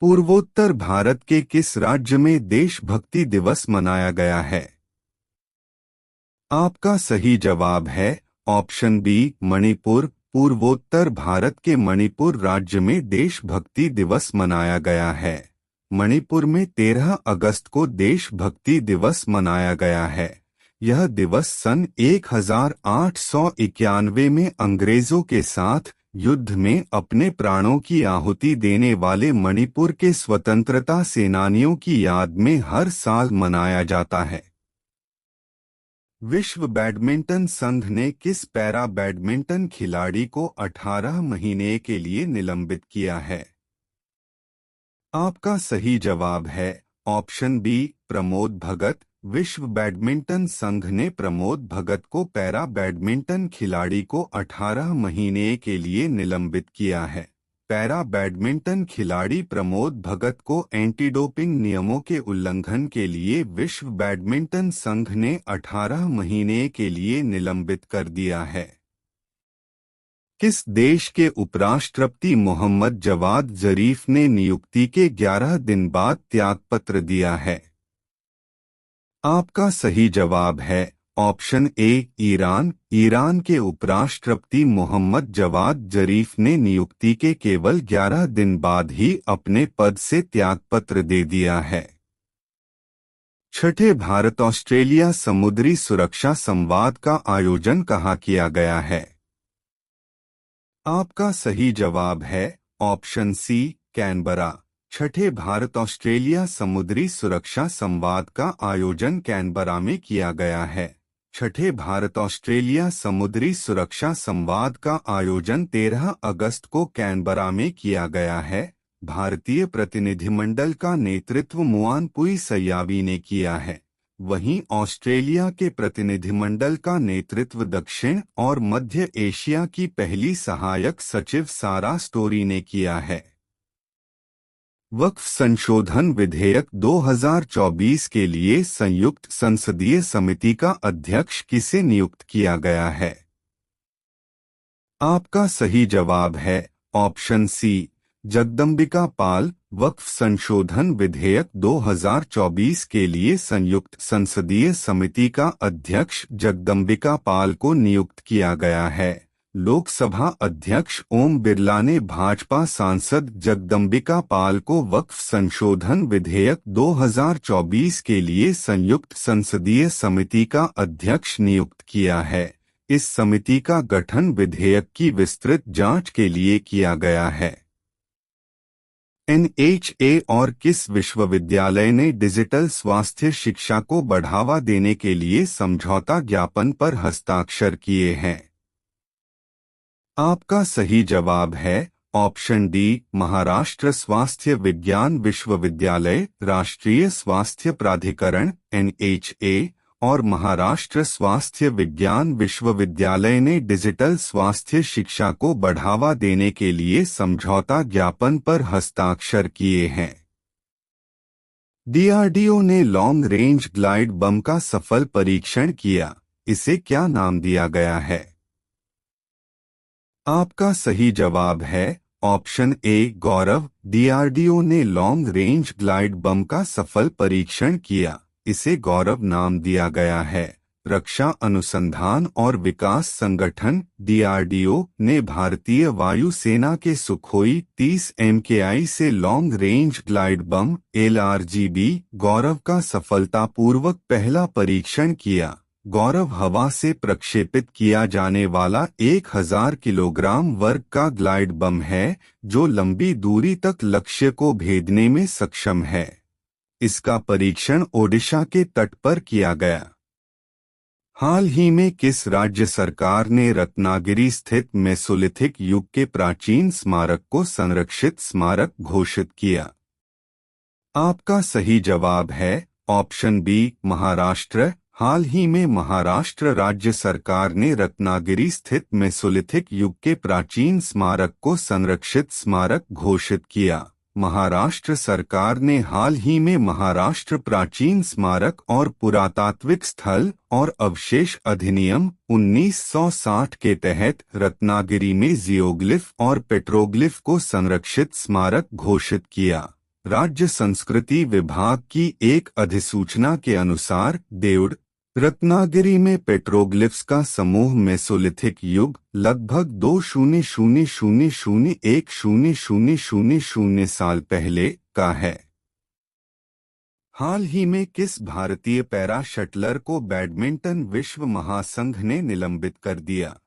पूर्वोत्तर भारत के किस राज्य में देशभक्ति दिवस मनाया गया है? आपका सही जवाब है ऑप्शन बी मणिपुर। पूर्वोत्तर भारत के मणिपुर राज्य में देशभक्ति दिवस मनाया गया है। मणिपुर में 13 अगस्त को देशभक्ति दिवस मनाया गया है। यह दिवस सन 1891 में अंग्रेजों के साथ युद्ध में अपने प्राणों की आहुति देने वाले मणिपुर के स्वतंत्रता सेनानियों की याद में हर साल मनाया जाता है। विश्व बैडमिंटन संघ ने किस पैरा बैडमिंटन खिलाड़ी को 18 महीने के लिए निलंबित किया है? आपका सही जवाब है ऑप्शन बी प्रमोद भगत। विश्व बैडमिंटन संघ ने प्रमोद भगत को पैरा बैडमिंटन खिलाड़ी को 18 महीने के लिए निलंबित किया है। पैरा बैडमिंटन खिलाड़ी प्रमोद भगत को एंटी डोपिंग नियमों के उल्लंघन के लिए विश्व बैडमिंटन संघ ने 18 महीने के लिए निलंबित कर दिया है। किस देश के उपराष्ट्रपति मोहम्मद जवाद जरीफ ने नियुक्ति के 11 दिन बाद त्यागपत्र दिया है? आपका सही जवाब है ऑप्शन ए ईरान। ईरान के उपराष्ट्रपति मोहम्मद जवाद जरीफ ने नियुक्ति के केवल 11 दिन बाद ही अपने पद से त्यागपत्र दे दिया है। छठे भारत ऑस्ट्रेलिया समुद्री सुरक्षा संवाद का आयोजन कहाँ किया गया है? आपका सही जवाब है ऑप्शन सी कैनबरा। छठे भारत ऑस्ट्रेलिया समुद्री सुरक्षा संवाद का आयोजन कैनबरा में किया गया है। छठे भारत ऑस्ट्रेलिया समुद्री सुरक्षा संवाद का आयोजन 13 अगस्त को कैनबरा में किया गया है। भारतीय प्रतिनिधिमंडल का नेतृत्व मुआनपुई सयावी ने किया है। वहीं ऑस्ट्रेलिया के प्रतिनिधिमंडल का नेतृत्व दक्षिण और मध्य एशिया की पहली सहायक सचिव सारा स्टोरी ने किया है। वक्फ संशोधन विधेयक 2024 के लिए संयुक्त संसदीय समिति का अध्यक्ष किसे नियुक्त किया गया है? आपका सही जवाब है ऑप्शन सी जगदम्बिका पाल। वक्फ संशोधन विधेयक 2024 के लिए संयुक्त संसदीय समिति का अध्यक्ष जगदम्बिका पाल को नियुक्त किया गया है। लोकसभा अध्यक्ष ओम बिरला ने भाजपा सांसद जगदम्बिका पाल को वक्फ संशोधन विधेयक 2024 के लिए संयुक्त संसदीय समिति का अध्यक्ष नियुक्त किया है। इस समिति का गठन विधेयक की विस्तृत जांच के लिए किया गया है। NHA और किस विश्वविद्यालय ने डिजिटल स्वास्थ्य शिक्षा को बढ़ावा देने के लिए समझौता ज्ञापन पर हस्ताक्षर किए हैं? आपका सही जवाब है ऑप्शन डी महाराष्ट्र स्वास्थ्य विज्ञान विश्वविद्यालय। राष्ट्रीय स्वास्थ्य प्राधिकरण NHA और महाराष्ट्र स्वास्थ्य विज्ञान विश्वविद्यालय ने डिजिटल स्वास्थ्य शिक्षा को बढ़ावा देने के लिए समझौता ज्ञापन पर हस्ताक्षर किए हैं। DRDO ने लॉन्ग रेंज ग्लाइड बम का सफल परीक्षण किया। इसे क्या नाम दिया गया है? आपका सही जवाब है ऑप्शन ए गौरव। DRDO ने लॉन्ग रेंज ग्लाइड बम का सफल परीक्षण किया। इसे गौरव नाम दिया गया है। रक्षा अनुसंधान और विकास संगठन DRDO ने भारतीय वायुसेना के सुखोई 30 MKI से long range glide bomb LRGB गौरव का सफलतापूर्वक पहला परीक्षण किया। गौरव हवा से प्रक्षेपित किया जाने वाला 1000 किलोग्राम वर्ग का ग्लाइड बम है जो लंबी दूरी तक लक्ष्य को भेदने में सक्षम है। इसका परीक्षण ओडिशा के तट पर किया गया। हाल ही में किस राज्य सरकार ने रत्नागिरी स्थित मेसोलिथिक युग के प्राचीन स्मारक को संरक्षित स्मारक घोषित किया? आपका सही जवाब है ऑप्शन बी महाराष्ट्र। हाल ही में महाराष्ट्र राज्य सरकार ने रत्नागिरी स्थित मेसोलिथिक युग के प्राचीन स्मारक को संरक्षित स्मारक घोषित किया। महाराष्ट्र सरकार ने हाल ही में महाराष्ट्र प्राचीन स्मारक और पुरातात्विक स्थल और अवशेष अधिनियम 1960 के तहत रत्नागिरी में जियोग्लिफ और पेट्रोग्लिफ को संरक्षित स्मारक घोषित किया। राज्य संस्कृति विभाग की एक अधिसूचना के अनुसार देवड़ रत्नागिरी में पेट्रोग्लिफ्स का समूह मेसोलिथिक युग लगभग 200,000-1000 साल पहले का है। हाल ही में किस भारतीय पैरा शटलर को बैडमिंटन विश्व महासंघ ने निलंबित कर दिया?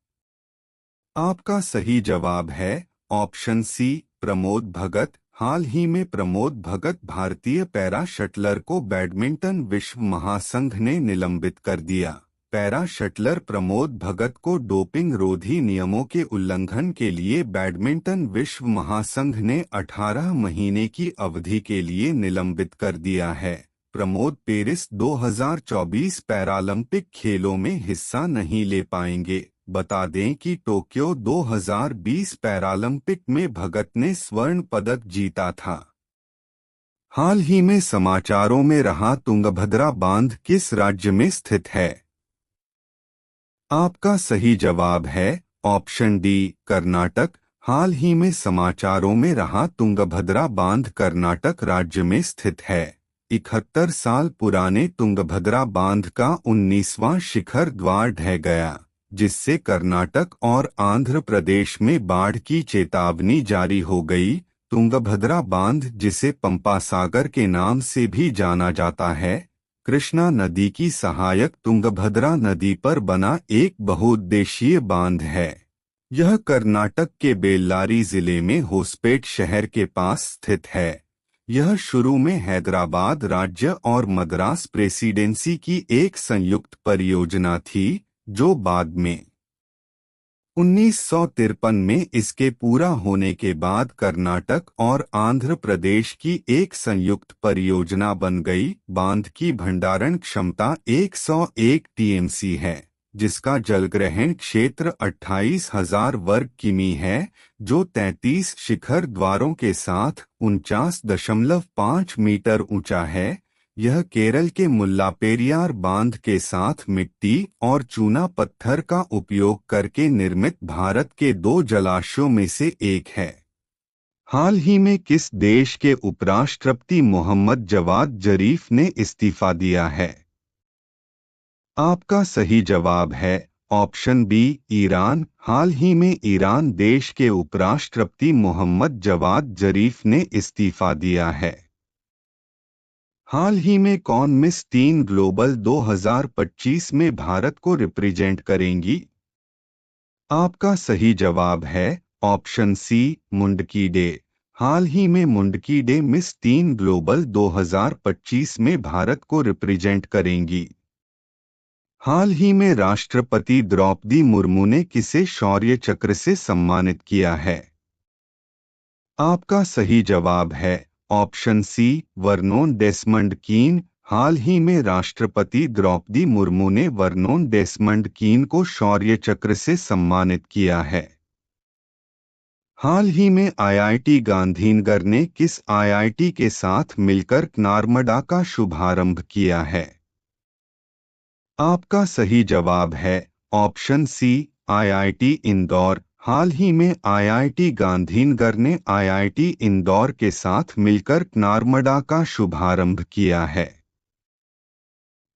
आपका सही जवाब है ऑप्शन सी प्रमोद भगत। हाल ही में प्रमोद भगत भारतीय पैरा शटलर को बैडमिंटन विश्व महासंघ ने निलंबित कर दिया। पैरा शटलर प्रमोद भगत को डोपिंग रोधी नियमों के उल्लंघन के लिए बैडमिंटन विश्व महासंघ ने 18 महीने की अवधि के लिए निलंबित कर दिया है। प्रमोद पेरिस 2024 पैरालंपिक खेलों में हिस्सा नहीं ले पाएंगे। बता दें कि टोक्यो 2020 पैरालंपिक में भगत ने स्वर्ण पदक जीता था। हाल ही में समाचारों में रहा तुंगभद्रा बांध किस राज्य में स्थित है? आपका सही जवाब है ऑप्शन डी कर्नाटक। हाल ही में समाचारों में रहा तुंगभद्रा बांध कर्नाटक राज्य में स्थित है। 71 साल पुराने तुंगभद्रा बांध का 19वां शिखर द्वार ढह गया, जिससे कर्नाटक और आंध्र प्रदेश में बाढ़ की चेतावनी जारी हो गई। तुंगभद्रा बांध, जिसे पंपा सागर के नाम से भी जाना जाता है, कृष्णा नदी की सहायक तुंगभद्रा नदी पर बना एक बहुउद्देशीय बांध है। यह कर्नाटक के बेल्लारी जिले में होसपेट शहर के पास स्थित है। यह शुरू में हैदराबाद राज्य और मद्रास प्रेसिडेंसी की एक संयुक्त परियोजना थी, जो बाद में 1953 में इसके पूरा होने के बाद कर्नाटक और आंध्र प्रदेश की एक संयुक्त परियोजना बन गई। बांध की भंडारण क्षमता 101 टीएमसी है, जिसका जलग्रहण क्षेत्र 28,000 वर्ग किमी है, जो 33 शिखर द्वारों के साथ 49.5 मीटर ऊंचा है। यह केरल के मुल्लापेरियार बांध के साथ मिट्टी और चूना पत्थर का उपयोग करके निर्मित भारत के 2 जलाशयों में से एक है। हाल ही में किस देश के उपराष्ट्रपति मोहम्मद जवाद जरीफ ने इस्तीफा दिया है? आपका सही जवाब है ऑप्शन बी ईरान। हाल ही में ईरान देश के उपराष्ट्रपति मोहम्मद जवाद जरीफ ने इस्तीफा दिया है। हाल ही में कौन मिस टीन ग्लोबल 2025 में भारत को रिप्रेजेंट करेंगी? आपका सही जवाब है ऑप्शन सी मुंडकी डे। हाल ही में मुंडकी डे मिस टीन ग्लोबल 2025 में भारत को रिप्रेजेंट करेंगी। हाल ही में राष्ट्रपति द्रौपदी मुर्मू ने किसे शौर्य चक्र से सम्मानित किया है? आपका सही जवाब है ऑप्शन सी वर्नोन डेसमंड कीन। हाल ही में राष्ट्रपति द्रौपदी मुर्मू ने वर्नोन डेसमंड कीन को शौर्य चक्र से सम्मानित किया है। हाल ही में आईआईटी गांधीनगर ने किस आईआईटी के साथ मिलकर नार्मदा का शुभारंभ किया है? आपका सही जवाब है ऑप्शन सी आईआईटी इंदौर। हाल ही में आईआईटी गांधीनगर ने आईआईटी इंदौर के साथ मिलकर नार्मदा का शुभारंभ किया है।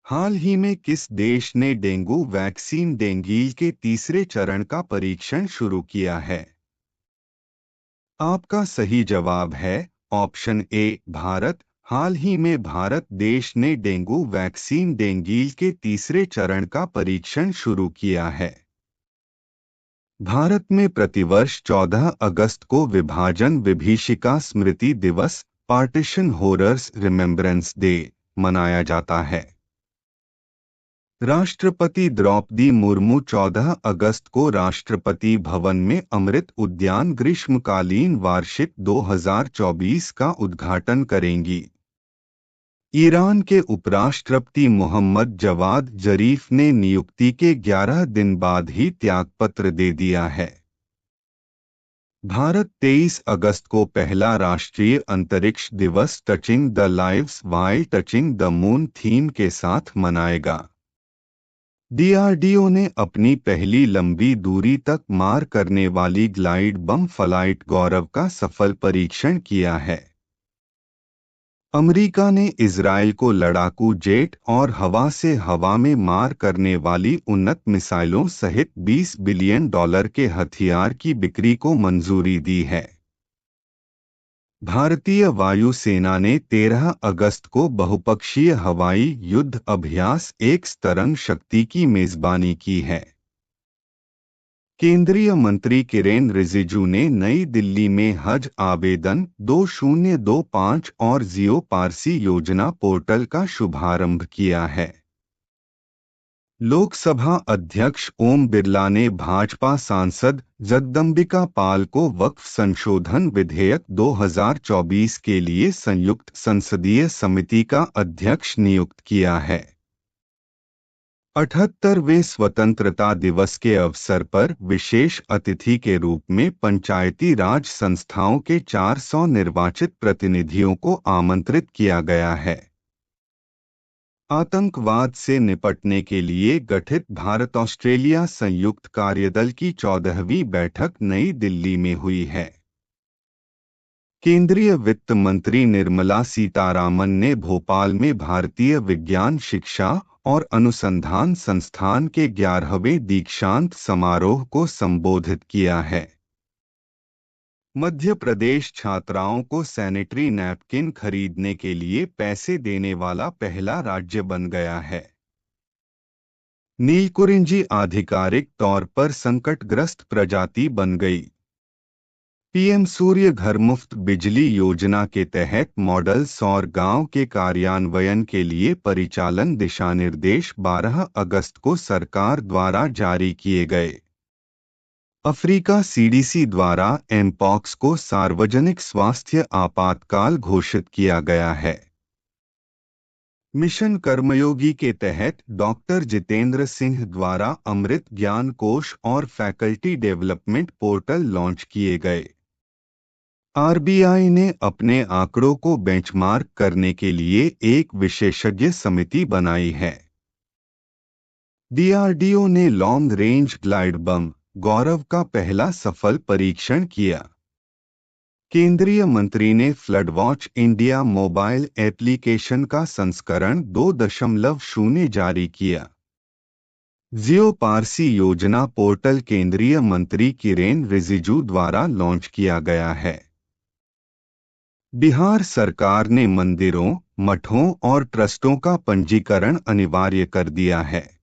हाल ही में किस देश ने डेंगू वैक्सीन डेंगील के तीसरे चरण का परीक्षण शुरू किया है? आपका सही जवाब है ऑप्शन ए भारत। हाल ही में भारत देश ने डेंगू वैक्सीन डेंगील के तीसरे चरण का परीक्षण शुरू किया है। भारत में प्रतिवर्ष 14 अगस्त को विभाजन विभीषिका स्मृति दिवस पार्टीशन हॉरर्स रिमेम्बरेंस डे मनाया जाता है। राष्ट्रपति द्रौपदी मुर्मू 14 अगस्त को राष्ट्रपति भवन में अमृत उद्यान ग्रीष्मकालीन वार्षिक 2024 का उद्घाटन करेंगी। ईरान के उपराष्ट्रपति मोहम्मद जवाद जरीफ ने नियुक्ति के 11 दिन बाद ही त्यागपत्र दे दिया है। भारत 23 अगस्त को पहला राष्ट्रीय अंतरिक्ष दिवस touching the lives while touching the moon theme के साथ मनाएगा। डीआरडीओ ने अपनी पहली लंबी दूरी तक मार करने वाली ग्लाइड बम फ्लाइट गौरव का सफल परीक्षण किया है। अमेरिका ने इजराइल को लड़ाकू जेट और हवा से हवा में मार करने वाली उन्नत मिसाइलों सहित $20 बिलियन के हथियार की बिक्री को मंजूरी दी है। भारतीय वायुसेना ने 13 अगस्त को बहुपक्षीय हवाई युद्ध अभ्यास एक्स तरंग शक्ति की मेजबानी की है। केंद्रीय मंत्री किरेन रिजिजू ने नई दिल्ली में हज आवेदन 2025 और जियो पारसी योजना पोर्टल का शुभारंभ किया है। लोकसभा अध्यक्ष ओम बिरला ने भाजपा सांसद जगदंबिका पाल को वक्फ संशोधन विधेयक 2024 के लिए संयुक्त संसदीय समिति का अध्यक्ष नियुक्त किया है। 78वें स्वतंत्रता दिवस के अवसर पर विशेष अतिथि के रूप में पंचायती राज संस्थाओं के 400 निर्वाचित प्रतिनिधियों को आमंत्रित किया गया है। आतंकवाद से निपटने के लिए गठित भारत ऑस्ट्रेलिया संयुक्त कार्यदल की 14वीं बैठक नई दिल्ली में हुई है। केंद्रीय वित्त मंत्री निर्मला सीतारामन ने भोपाल में भारतीय विज्ञान शिक्षा और अनुसंधान संस्थान के 11वें दीक्षांत समारोह को संबोधित किया है। मध्य प्रदेश छात्राओं को सैनिटरी नैपकिन खरीदने के लिए पैसे देने वाला पहला राज्य बन गया है। नीलकुरिंजी आधिकारिक तौर पर संकटग्रस्त प्रजाति बन गई। पीएम सूर्य घर मुफ्त बिजली योजना के तहत मॉडल सौर गांव के कार्यान्वयन के लिए परिचालन दिशानिर्देश 12 अगस्त को सरकार द्वारा जारी किए गए। अफ्रीका सीडीसी द्वारा एमपॉक्स को सार्वजनिक स्वास्थ्य आपातकाल घोषित किया गया है। मिशन कर्मयोगी के तहत डॉक्टर जितेंद्र सिंह द्वारा अमृत ज्ञान कोश और फैकल्टी डेवलपमेंट पोर्टल लॉन्च किए गए। आरबीआई ने अपने आंकड़ों को बेंचमार्क करने के लिए एक विशेषज्ञ समिति बनाई है। डीआरडीओ ने लॉन्ग रेंज ग्लाइड बम गौरव का पहला सफल परीक्षण किया। केंद्रीय मंत्री ने flood watch India mobile application का संस्करण 2.0 जारी किया। जियो पारसी योजना पोर्टल केंद्रीय मंत्री किरेन रिजिजू द्वारा लॉन्च किया गया है। बिहार सरकार ने मंदिरों, मठों और ट्रस्टों का पंजीकरण अनिवार्य कर दिया है।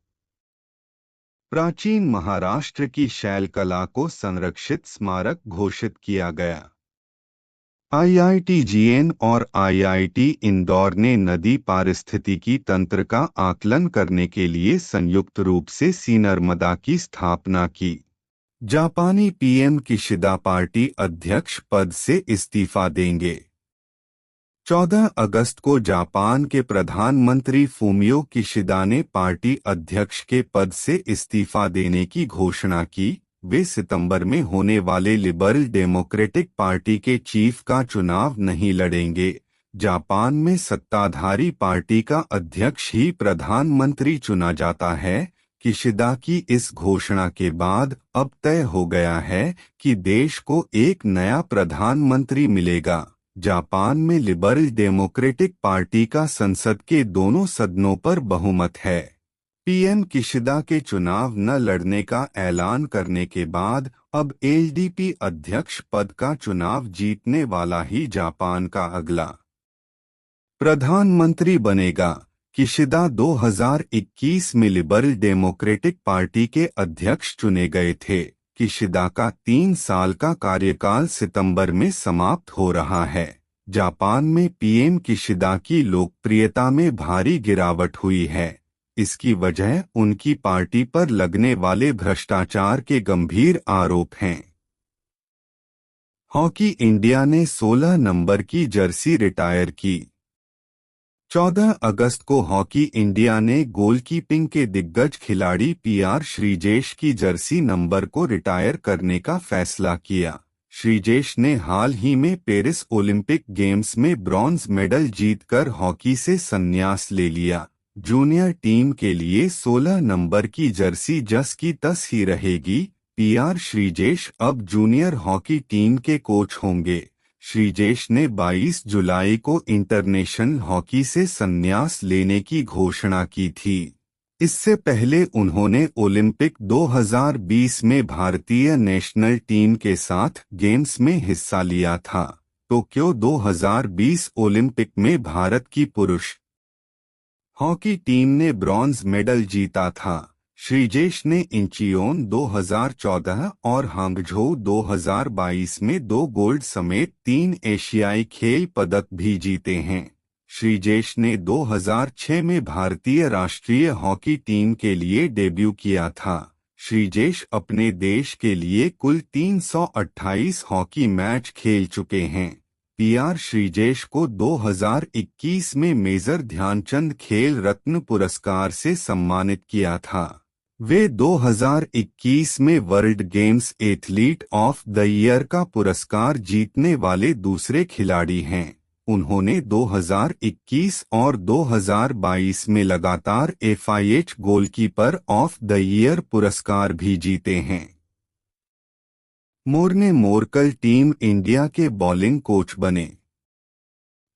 प्राचीन महाराष्ट्र की शैल कला को संरक्षित स्मारक घोषित किया गया। आईआईटी-जीएन और आईआईटी इंदौर ने नदी पारिस्थितिकी तंत्र का आकलन करने के लिए संयुक्त रूप से नर्मदा की स्थापना की। जापानी पीएम किशिदा पार्टी अध्यक्ष पद से इस्तीफा देंगे। 14 अगस्त को जापान के प्रधानमंत्री फूमियो किशिदा ने पार्टी अध्यक्ष के पद से इस्तीफा देने की घोषणा की। वे सितंबर में होने वाले लिबरल डेमोक्रेटिक पार्टी के चीफ का चुनाव नहीं लड़ेंगे। जापान में सत्ताधारी पार्टी का अध्यक्ष ही प्रधानमंत्री चुना जाता है। किशिदा की इस घोषणा के बाद अब तय हो गया है कि देश को एक नया प्रधानमंत्री मिलेगा। जापान में लिबरल डेमोक्रेटिक पार्टी का संसद के दोनों सदनों पर बहुमत है। पीएम किशिदा के चुनाव न लड़ने का ऐलान करने के बाद अब एलडीपी अध्यक्ष पद का चुनाव जीतने वाला ही जापान का अगला प्रधानमंत्री बनेगा। किशिदा 2021 में लिबरल डेमोक्रेटिक पार्टी के अध्यक्ष चुने गए थे। किशिदा का 3 साल का कार्यकाल सितंबर में समाप्त हो रहा है। जापान में पीएम किशिदा की लोकप्रियता में भारी गिरावट हुई है। इसकी वजह उनकी पार्टी पर लगने वाले भ्रष्टाचार के गंभीर आरोप हैं। हॉकी इंडिया ने 16 नंबर की जर्सी रिटायर की। 14 अगस्त को हॉकी इंडिया ने गोलकीपिंग के दिग्गज खिलाड़ी पीआर श्रीजेश की जर्सी नंबर को रिटायर करने का फैसला किया। श्रीजेश ने हाल ही में पेरिस ओलंपिक गेम्स में ब्रॉन्ज मेडल जीतकर हॉकी से संन्यास ले लिया। जूनियर टीम के लिए 16 नंबर की जर्सी जस की तस ही रहेगी। पीआर श्रीजेश अब जूनियर हॉकी टीम के कोच होंगे। श्रीजेश ने 22 जुलाई को इंटरनेशनल हॉकी से संन्यास लेने की घोषणा की थी। इससे पहले उन्होंने ओलंपिक 2020 में भारतीय नेशनल टीम के साथ गेम्स में हिस्सा लिया था। टोक्यो 2020 ओलंपिक में भारत की पुरुष हॉकी टीम ने ब्रॉन्ज मेडल जीता था। श्रीजेश ने इंचियोन 2014 और हांगझोउ 2022 में 2 गोल्ड समेत 3 एशियाई खेल पदक भी जीते हैं। श्रीजेश ने 2006 में भारतीय राष्ट्रीय हॉकी टीम के लिए डेब्यू किया था। श्रीजेश अपने देश के लिए कुल 328 हॉकी मैच खेल चुके हैं। पीआर श्रीजेश को 2021 में मेजर ध्यानचंद खेल रत्न पुरस्कार से सम्मानित किया था। वे 2021 में world games athlete of the year का पुरस्कार जीतने वाले दूसरे खिलाड़ी हैं। उन्होंने 2021 और 2022 में लगातार FIH goalkeeper of the year पुरस्कार भी जीते हैं। मोर्ने मोरकल टीम इंडिया के बॉलिंग कोच बने।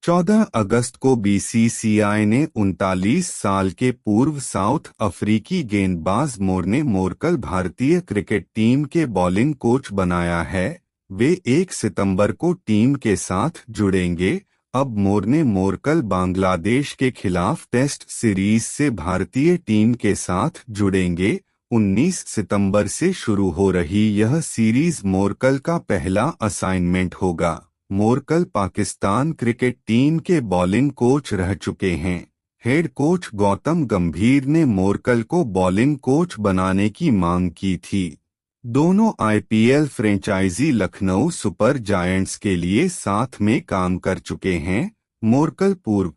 14 अगस्त को BCCI ने 39 साल के पूर्व साउथ अफ्रीकी गेंदबाज मोर्ने मोरकल भारतीय क्रिकेट टीम के बॉलिंग कोच बनाया है। वे 1 सितंबर को टीम के साथ जुड़ेंगे। अब मोर्ने मोरकल बांग्लादेश के खिलाफ टेस्ट सीरीज से भारतीय टीम के साथ जुड़ेंगे। 19 सितंबर से शुरू हो रही यह सीरीज मोरकल का पहला असाइनमेंट होगा। मोरकल पाकिस्तान क्रिकेट टीम के बॉलिंग कोच रह चुके हैं। हेड कोच गौतम गंभीर ने मोरकल को बॉलिंग कोच बनाने की मांग की थी। दोनों IPL franchise Lucknow super giants के लिए साथ में काम कर चुके हैं। मोरकल पूर्व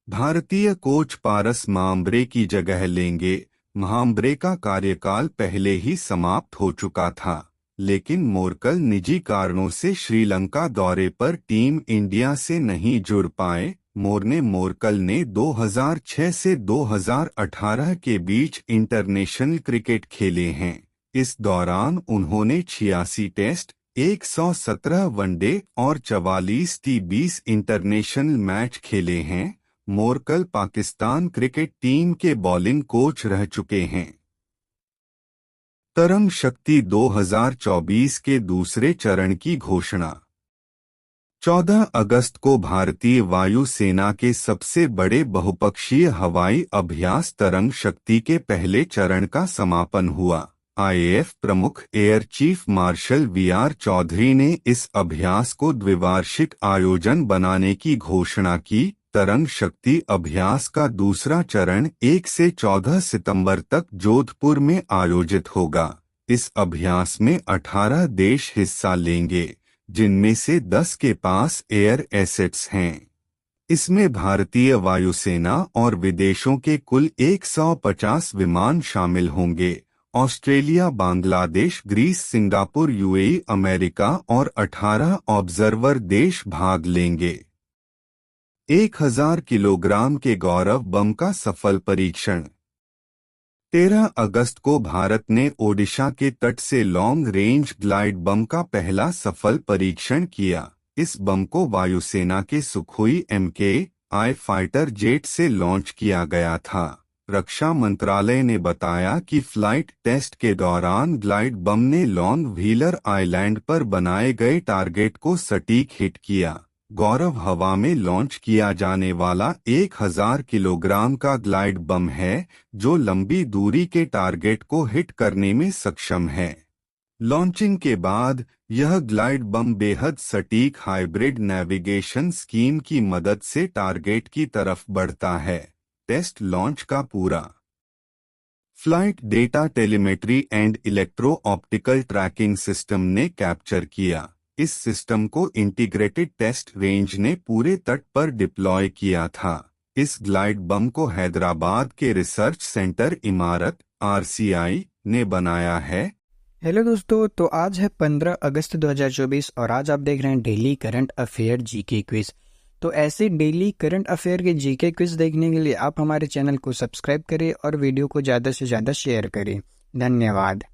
भारतीय कोच पारस माम्ब्रे की जगह लेंगे। माम्ब्रे का कार्यकाल पहले ही समाप्त हो चुका था, लेकिन मोरकल निजी कारणों से श्रीलंका दौरे पर टीम इंडिया से नहीं जुड़ पाए। मोर्ने मोरकल ने 2006 से 2018 के बीच इंटरनेशनल क्रिकेट खेले हैं। इस दौरान उन्होंने 86 टेस्ट, 117 वनडे और 44 T20 इंटरनेशनल मैच खेले हैं। मोरकल पाकिस्तान क्रिकेट टीम के बॉलिंग कोच रह चुके हैं। तरंग शक्ति 2024 के दूसरे चरण की घोषणा। 14 अगस्त को भारतीय वायुसेना के सबसे बड़े बहुपक्षीय हवाई अभ्यास तरंग शक्ति के पहले चरण का समापन हुआ। IAF प्रमुख air chief marshal VR Chaudhary ने इस अभ्यास को द्विवार्षिक आयोजन बनाने की घोषणा की। तरंग शक्ति अभ्यास का दूसरा चरण 1 से 14 सितंबर तक जोधपुर में आयोजित होगा। इस अभ्यास में 18 देश हिस्सा लेंगे, जिनमें से 10 के पास एयर एसेट्स हैं। इसमें भारतीय वायुसेना और विदेशों के कुल 150 विमान शामिल होंगे। Australia, Bangladesh, Greece, Singapore, UAE, America और 18 ऑब्जर्वर देश भाग लेंगे। 1000 किलोग्राम के गौरव बम का सफल परीक्षण। 13 अगस्त को भारत ने ओडिशा के तट से लॉन्ग रेंज ग्लाइड बम का पहला सफल परीक्षण किया। इस बम को वायुसेना के सुखोई MKI फाइटर जेट से लॉन्च किया गया था। रक्षा मंत्रालय ने बताया कि फ्लाइट टेस्ट के दौरान ग्लाइड बम ने लॉन्ग व्हीलर आइलैंड पर बनाए गए टारगेट को सटीक हिट किया। गौरव हवा में लॉन्च किया जाने वाला 1000 किलोग्राम का ग्लाइड बम है, जो लंबी दूरी के टारगेट को हिट करने में सक्षम है। लॉन्चिंग के बाद यह ग्लाइड बम बेहद सटीक हाइब्रिड नेविगेशन स्कीम की मदद से टारगेट की तरफ बढ़ता है। टेस्ट लॉन्च का पूरा flight data telemetry and electro optical tracking system ने कैप्चर किया। इस सिस्टम को इंटीग्रेटेड टेस्ट रेंज ने पूरे तट पर डिप्लॉय किया था। इस ग्लाइड बम को हैदराबाद के रिसर्च सेंटर इमारत RCI ने बनाया है। हेलो दोस्तों, तो आज है 15 अगस्त 2024 और आज आप देख रहे हैं daily current affair GK quiz. तो ऐसे डेली करंट अफेयर के GK क्विज देखने के लिए आप हमारे चैनल को सब्सक्राइब करें और वीडियो को ज़्यादा से ज़्यादा शेयर करें। धन्यवाद।